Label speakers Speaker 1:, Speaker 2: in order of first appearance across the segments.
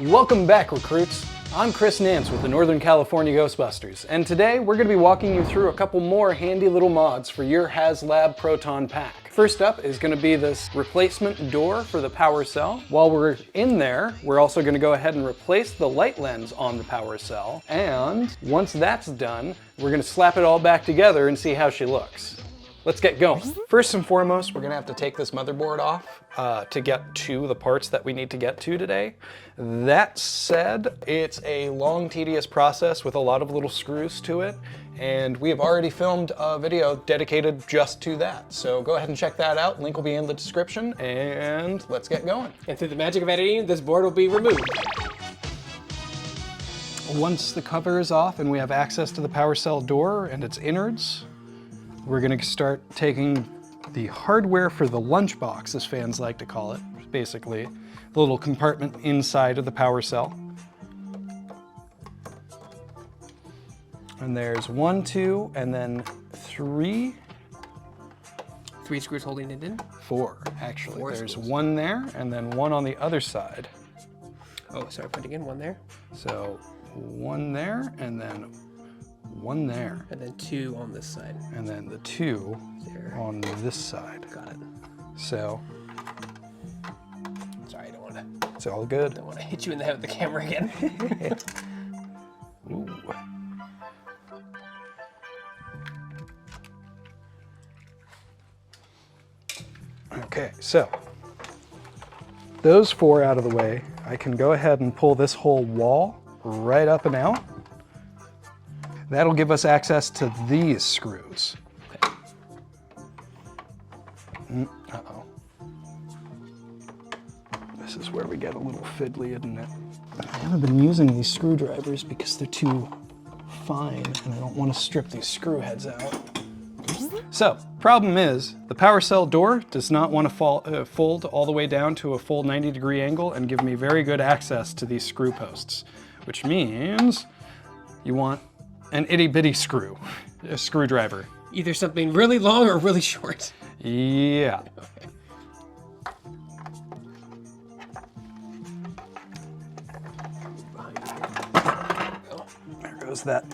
Speaker 1: Welcome back, recruits. I'm Chris Nance with the Northern California Ghostbusters, and today we're going to be walking you through a couple more handy little mods for your HasLab Proton pack. First up is going to be this replacement door for the power cell. While we're in there, we're also going to go ahead and replace the light lens on the power cell, and once that's done, we're going to slap it all back together and see how she looks. Let's get going. First and foremost, we're gonna have to take this motherboard off to get to the parts that we need to get to today. That said, it's a long, tedious process with a lot of little screws to it, and we have already filmed a video dedicated just to that. So go ahead and check that out. Link will be in the description, and let's get going.
Speaker 2: And through the magic of editing, this board will be removed.
Speaker 1: Once the cover is off and we have access to the power cell door and its innards, we're gonna start taking the hardware for the lunchbox, as fans like to call it, basically, the little compartment inside of the power cell. And there's 1, 2, and then 3.
Speaker 2: 3 screws holding it in?
Speaker 1: 4, actually.
Speaker 2: 4
Speaker 1: there's
Speaker 2: screws.
Speaker 1: 1 there, and then 1 on the other side.
Speaker 2: Oh, sorry, putting in 1 there.
Speaker 1: So 1 there, and then 1 there.
Speaker 2: And then 2 on this side.
Speaker 1: And then the 2
Speaker 2: There.
Speaker 1: on this side.
Speaker 2: Got it.
Speaker 1: So
Speaker 2: Sorry, I don't
Speaker 1: it's all good.
Speaker 2: want to hit you in the head with the camera again.
Speaker 1: Ooh. Okay, so those 4 out of the way, I can go ahead and pull this whole wall right up and out. That'll give us access to these screws. Uh-oh. This is where we get a little fiddly, isn't it? I haven't been using these screwdrivers because they're too fine and I don't want to strip these screw heads out. So, problem is, the power cell door does not want to fold all the way down to a full 90-degree angle and give me very good access to these screw posts, which means you want an itty-bitty screwdriver.
Speaker 2: Either something really long or really short.
Speaker 1: Yeah.
Speaker 2: Okay.
Speaker 1: There goes that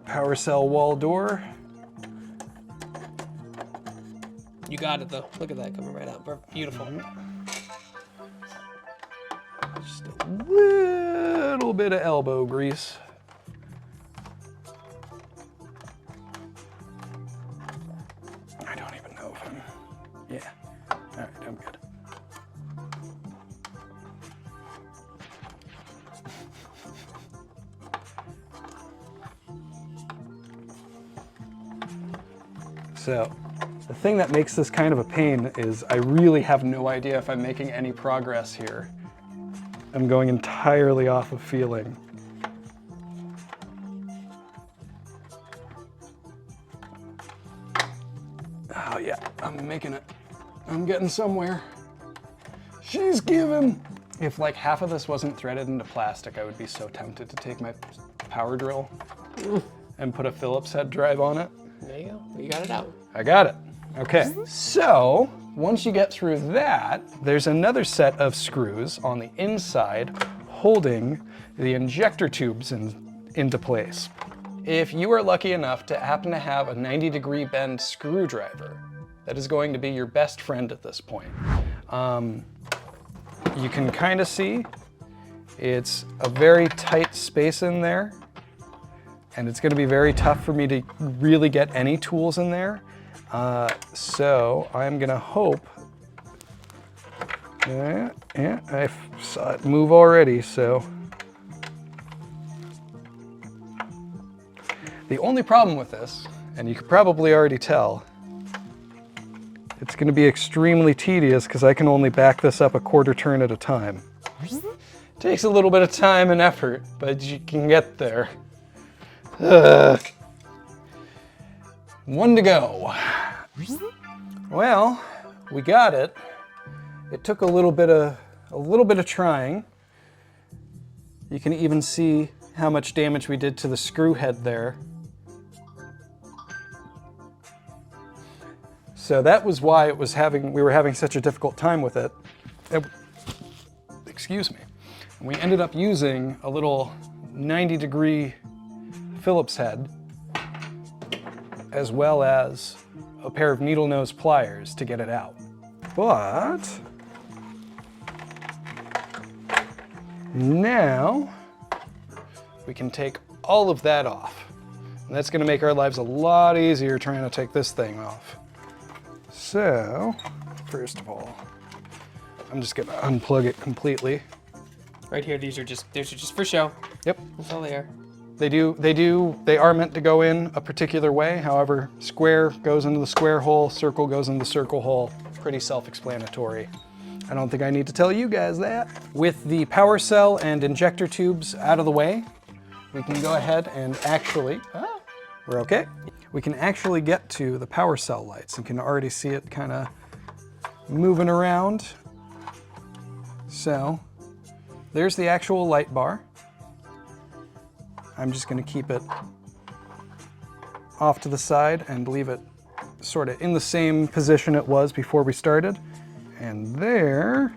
Speaker 1: power cell wall door.
Speaker 2: You got it though. Look at that coming right out. Beautiful.
Speaker 1: Just a little bit of elbow grease. I don't even know if I'm, yeah. All right, I'm good. So, the thing that makes this kind of a pain is I really have no idea if I'm making any progress here. I'm going entirely off of feeling. Oh yeah, I'm making it. I'm getting somewhere. She's giving. If like half of this wasn't threaded into plastic, I would be so tempted to take my power drill and put a Phillips head drive on it.
Speaker 2: There you go. You got it out.
Speaker 1: I got it. Okay, so once you get through that, there's another set of screws on the inside holding the injector tubes into place. If you are lucky enough to happen to have a 90-degree bend screwdriver, that is going to be your best friend at this point. You can kind of see it's a very tight space in there, and it's going to be very tough for me to really get any tools in there. So I'm gonna hope, yeah, I saw it move already, so. The only problem with this, and you could probably already tell, it's gonna be extremely tedious because I can only back this up a quarter turn at a time. Takes a little bit of time and effort, but you can get there. 1 to go. Well, we got it. It took a little bit of trying. You can even see how much damage we did to the screw head there. So that was why we were having such a difficult time with it. Excuse me. We ended up using a little 90-degree Phillips head, as well as a pair of needle nose pliers to get it out. But now we can take all of that off. And that's gonna make our lives a lot easier trying to take this thing off. So, first of all, I'm just gonna unplug it completely.
Speaker 2: Right here, these are just for show.
Speaker 1: Yep.
Speaker 2: That's all they are.
Speaker 1: They are meant to go in a particular way. However, square goes into the square hole, circle goes into the circle hole. Pretty self-explanatory. I don't think I need to tell you guys that. With the power cell and injector tubes out of the way, we can go ahead and actually, we're okay. We can actually get to the power cell lights. You can already see it kind of moving around. So there's the actual light bar. I'm just going to keep it off to the side and leave it sort of in the same position it was before we started. And there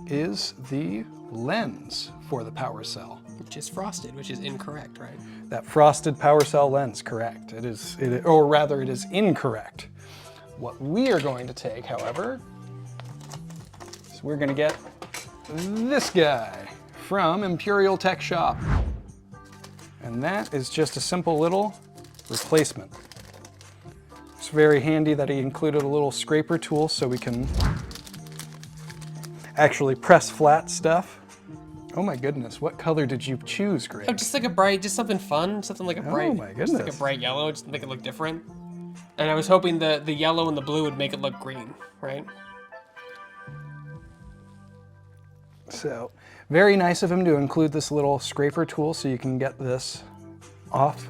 Speaker 1: is the lens for the power cell.
Speaker 2: Which is frosted, which is incorrect, right?
Speaker 1: That frosted power cell lens, correct. Or rather, it is incorrect. What we are going to take, however, is we're going to get this guy from Imperial Tech Shop. And that is just a simple little replacement. It's very handy that he included a little scraper tool so we can actually press flat stuff. Oh my goodness, what color did you choose, Greg?
Speaker 2: Oh, just like a bright, just something fun, something like a bright.
Speaker 1: Oh my goodness.
Speaker 2: Just like a bright yellow, just to make it look different. And I was hoping the yellow and the blue would make it look green, right?
Speaker 1: So, very nice of him to include this little scraper tool so you can get this off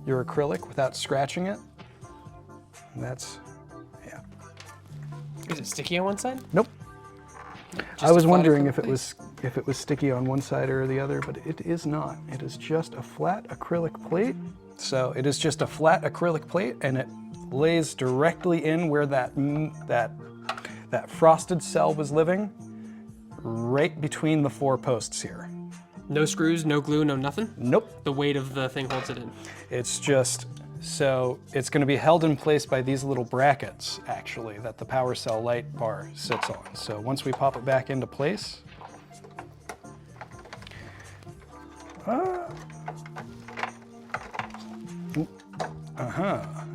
Speaker 1: your acrylic without scratching it. And that's, yeah.
Speaker 2: Is it sticky on one side?
Speaker 1: Nope. I was wondering if it was sticky on one side or the other, but it is not. It is just a flat acrylic plate. So it is just a flat acrylic plate, and it lays directly in where that frosted cell was living, right between the 4 posts here.
Speaker 2: No screws, no glue, no nothing?
Speaker 1: Nope.
Speaker 2: The weight of the thing holds it in.
Speaker 1: It's just, so it's going to be held in place by these little brackets, actually, that the power cell light bar sits on. So once we pop it back into place,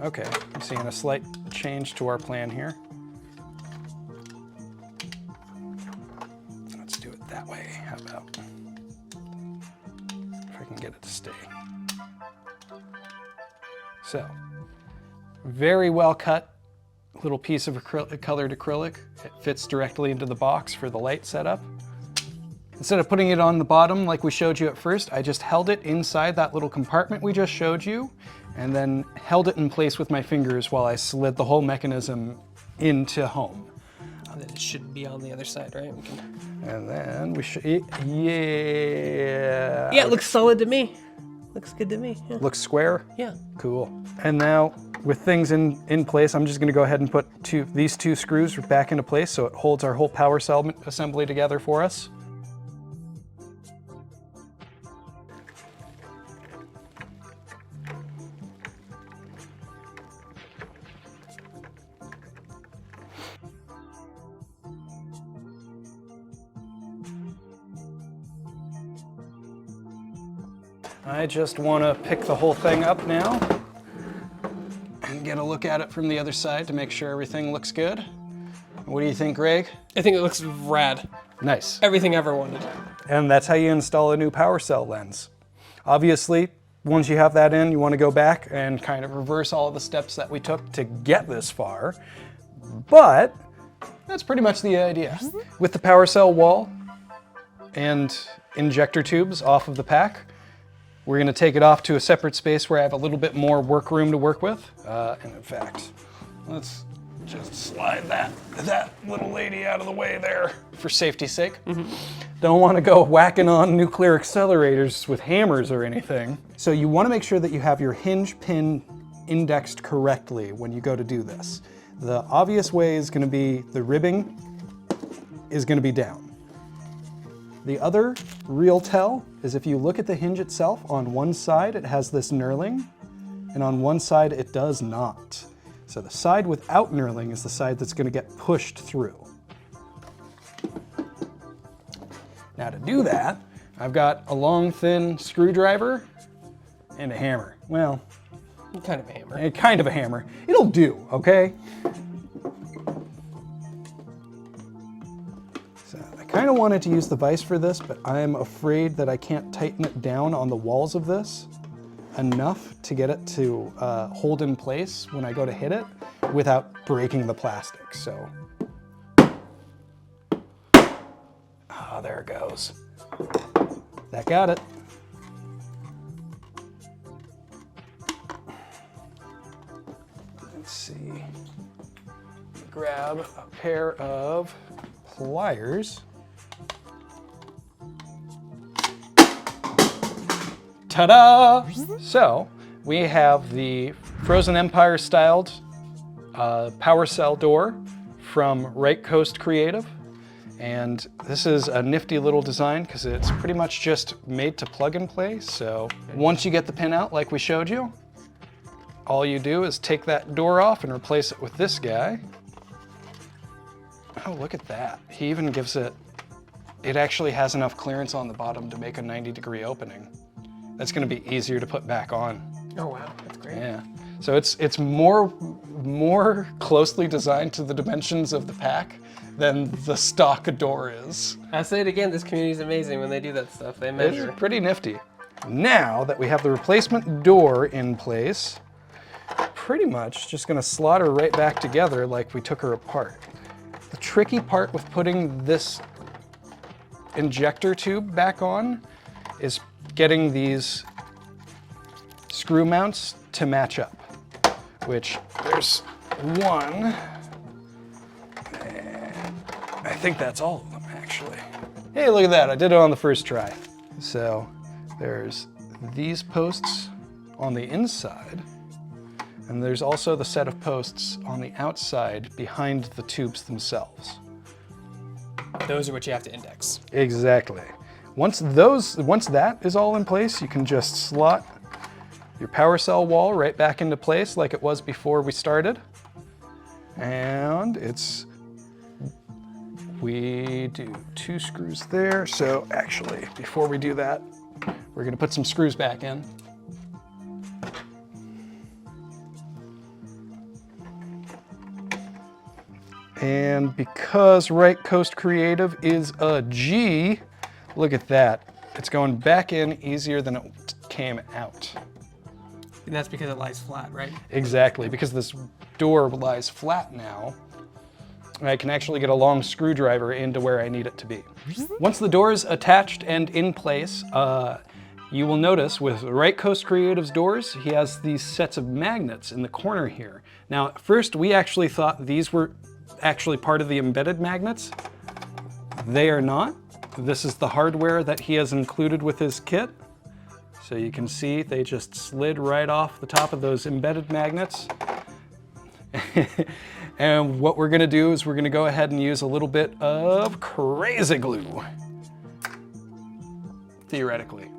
Speaker 1: okay, I'm seeing a slight change to our plan here. Let's do it that way. How about if I can get it to stay? So, very well cut little piece of colored acrylic. It fits directly into the box for the light setup. Instead of putting it on the bottom like we showed you at first, I just held it inside that little compartment we just showed you, and then held it in place with my fingers while I slid the whole mechanism into home.
Speaker 2: And then it should be on the other side, right?
Speaker 1: And then we should,
Speaker 2: Yeah, it looks solid to me. Looks good to me. Yeah.
Speaker 1: Looks square?
Speaker 2: Yeah.
Speaker 1: Cool. And now, with things in place, I'm just going to go ahead and put these 2 screws back into place so it holds our whole power cell assembly together for us. I just want to pick the whole thing up now and get a look at it from the other side to make sure everything looks good. What do you think, Greg?
Speaker 2: I think it looks rad.
Speaker 1: Nice.
Speaker 2: Everything I ever wanted.
Speaker 1: And that's how you install a new power cell lens. Obviously, once you have that in, you want to go back and kind of reverse all of the steps that we took to get this far. But that's pretty much the idea. With the power cell wall and injector tubes off of the pack, we're going to take it off to a separate space where I have a little bit more work room to work with. And in fact, let's just slide that little lady out of the way there for safety's sake. Don't want to go whacking on nuclear accelerators with hammers or anything. So you want to make sure that you have your hinge pin indexed correctly when you go to do this. The obvious way is going to be the ribbing is going to be down. The other real tell is if you look at the hinge itself, on one side it has this knurling, and on one side it does not. So the side without knurling is the side that's going to get pushed through. Now to do that, I've got a long, thin screwdriver and a hammer. Well,
Speaker 2: Kind of a hammer.
Speaker 1: kind of a hammer. It'll do, okay? So I kind of wanted to use the vise for this, but I'm afraid that I can't tighten it down on the walls of this enough to get it to hold in place when I go to hit it without breaking the plastic, so. Oh, there it goes. That got it. Let's see. Grab a pair of pliers. Ta-da! So we have the Frozen Empire styled power cell door from Right Coast Creative. And this is a nifty little design because it's pretty much just made to plug and play. So once you get the pin out like we showed you, all you do is take that door off and replace it with this guy. Oh, look at that. He even gives it actually has enough clearance on the bottom to make a 90-degree opening. That's going to be easier to put back on.
Speaker 2: Oh wow, that's great.
Speaker 1: Yeah. So it's more closely designed to the dimensions of the pack than the stock door is.
Speaker 2: I'll say it again, this community is amazing when they do that stuff. They measure.
Speaker 1: It's pretty nifty. Now that we have the replacement door in place, pretty much just gonna slot her right back together like we took her apart. The tricky part with putting this injector tube back on is getting these screw mounts to match up, which there's one, and I think that's all of them actually. Hey, look at that, I did it on the first try. So there's these posts on the inside, and there's also the set of posts on the outside behind the tubes themselves.
Speaker 2: Those are what you have to index.
Speaker 1: Exactly. Once that is all in place, you can just slot your power cell wall right back into place like it was before we started. And we do 2 screws there. So actually, before we do that, we're gonna put some screws back in. And because Right Coast Creative is a G, look at that. It's going back in easier than it came out.
Speaker 2: And that's because it lies flat, right?
Speaker 1: Exactly, because this door lies flat now, and I can actually get a long screwdriver into where I need it to be. Once the door is attached and in place, you will notice with Right Coast Creative's doors, he has these sets of magnets in the corner here. Now, at first we actually thought these were actually part of the embedded magnets. They are not. This is the hardware that he has included with his kit. So you can see they just slid right off the top of those embedded magnets. And what we're gonna do is we're gonna go ahead and use a little bit of crazy glue. Theoretically,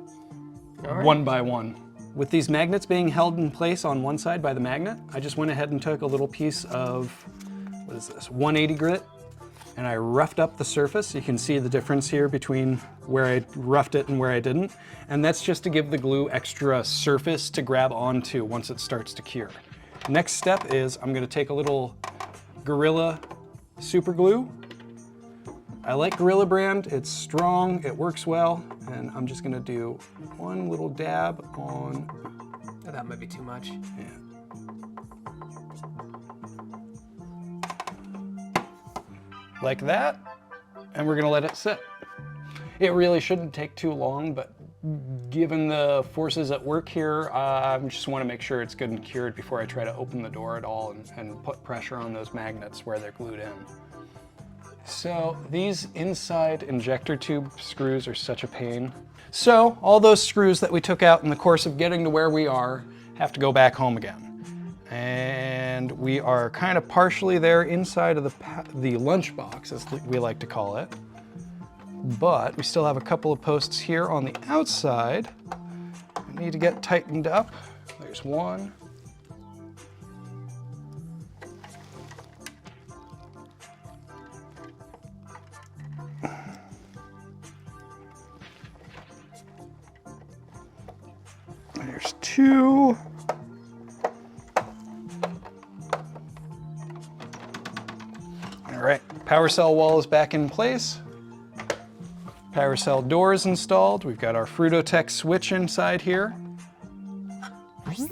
Speaker 2: All right.
Speaker 1: one by one. With these magnets being held in place on one side by the magnet, I just went ahead and took a little piece of, what is this, 180 grit, and I roughed up the surface. You can see the difference here between where I roughed it and where I didn't. And that's just to give the glue extra surface to grab onto once it starts to cure. Next step is I'm gonna take a little Gorilla super glue. I like Gorilla brand, it's strong, it works well, and I'm just gonna do one little dab on.
Speaker 2: Oh, that might be too much.
Speaker 1: Yeah. Like that, and we're gonna let it sit. It really shouldn't take too long, but given the forces at work here, I just wanna make sure it's good and cured before I try to open the door at all and put pressure on those magnets where they're glued in. So these inside injector tube screws are such a pain. So all those screws that we took out in the course of getting to where we are have to go back home again. And And we are kind of partially there inside of the lunchbox, as we like to call it. But we still have a couple of posts here on the outside that need to get tightened up. There's one. There's two. All right, power cell wall is back in place. Power cell door is installed. We've got our Frutotech switch inside here.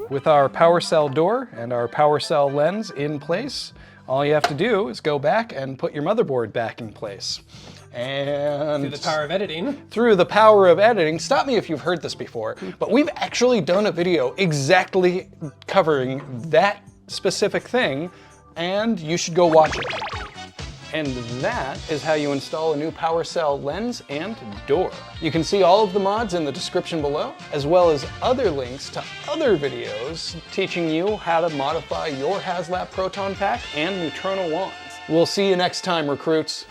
Speaker 1: With our power cell door and our power cell lens in place, all you have to do is go back and put your motherboard back in place. And
Speaker 2: Through the power of editing.
Speaker 1: Through the power of editing, stop me if you've heard this before, but we've actually done a video exactly covering that specific thing, and you should go watch it. And that is how you install a new power cell lens and door. You can see all of the mods in the description below, as well as other links to other videos teaching you how to modify your HasLab Proton pack and Neutrona wands. We'll see you next time, recruits.